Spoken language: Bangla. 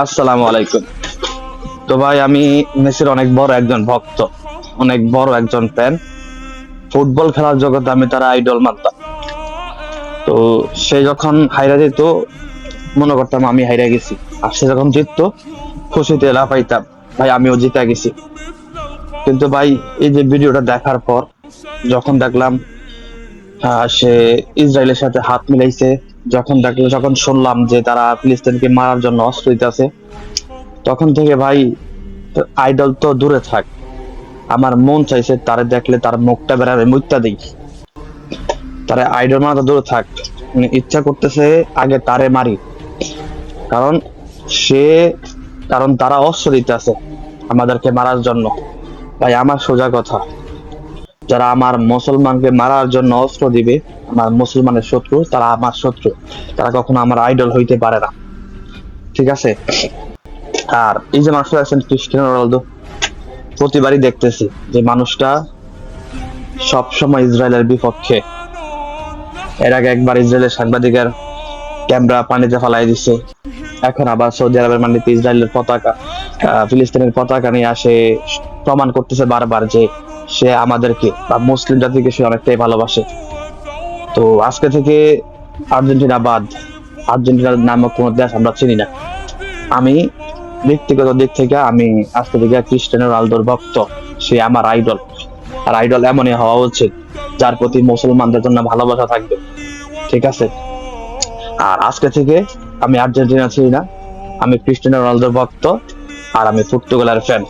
আসসালামু আলাইকুম। তো ভাই, আমি মেসির অনেক বড় একজন ভক্ত, অনেক বড় একজন ফ্যান। ফুটবল খেলার জগতে আমি তার আইডল মানতাম। তো সে যখন হাইরা যেত, মনে করতাম আমি হাইরা গেছি। আর সে যখন জিততো, খুশিতে লাফাইতাম, ভাই আমিও জিতে গেছি। কিন্তু ভাই, এই যে ভিডিওটা দেখার পর যখন দেখলাম সে ইসরায়েলের সাথে হাত মিলাইছে, যখন শুনলাম যে তারা ফিলিস্তিনকে মারার জন্য অস্ত্র দিতেছে, তখন থেকে ভাই, আইডল তো দূরে থাক, আমার মন চাইছে তারে দেখলে তার মুখটা বেড়াবে মুইত্যা দিই। তারে আইডল মানা তো দূরে থাক, মানে ইচ্ছা করতেছে আগে তারে মারি। কারণ সে কারণ তারা অস্ত্র দিতেছে আমাদেরকে মারার জন্য। ভাই আমার সোজা কথা, যারা আমার মুসলমানকে মারার জন্য অস্ত্র দিবে, আমার মুসলমানের শত্রু, তারা আমার শত্রু। তারা কখনো আমার আইডল হইতে পারে না, ঠিক আছে? আর এই যে মানুষটা আছেন ক্রিস্টিয়ানো রোনালদো, প্রতিবারই দেখতেছি যে মানুষটা সব সময় ইসরায়েলের বিপক্ষে। এর আগে একবার ইসরায়েলের সাংবাদিকের ক্যামেরা পানিতে ফালাই দিচ্ছে, এখন আবার সৌদি আরবের মাটিতে ইসরায়েলের পতাকা, ফিলিস্তিনের পতাকা নিয়ে আসে, প্রমাণ করতেছে বারবার যে সে আমাদেরকে বা মুসলিম জাতিকে সে অনেকটাই ভালোবাসে। তো আজকে থেকে আর্জেন্টিনা বাদ, আর্জেন্টিনার নামক কোনো দেশ আমরা চিনি না। আমি ব্যক্তিগত দিক থেকে আমি আজকে থেকে ক্রিস্টিয়ানো রোনালদোর ভক্ত। সে আমার আইডল। আর আইডল এমনই হওয়া উচিত যার প্রতি মুসলমানদের জন্য ভালোবাসা থাকবে, ঠিক আছে? আর আজকে থেকে আমি আর্জেন্টিনা ছিলি না, আমি ক্রিস্টিয়ানো রোনালদোর ভক্ত। আর আমি পর্তুগালের ফ্যান।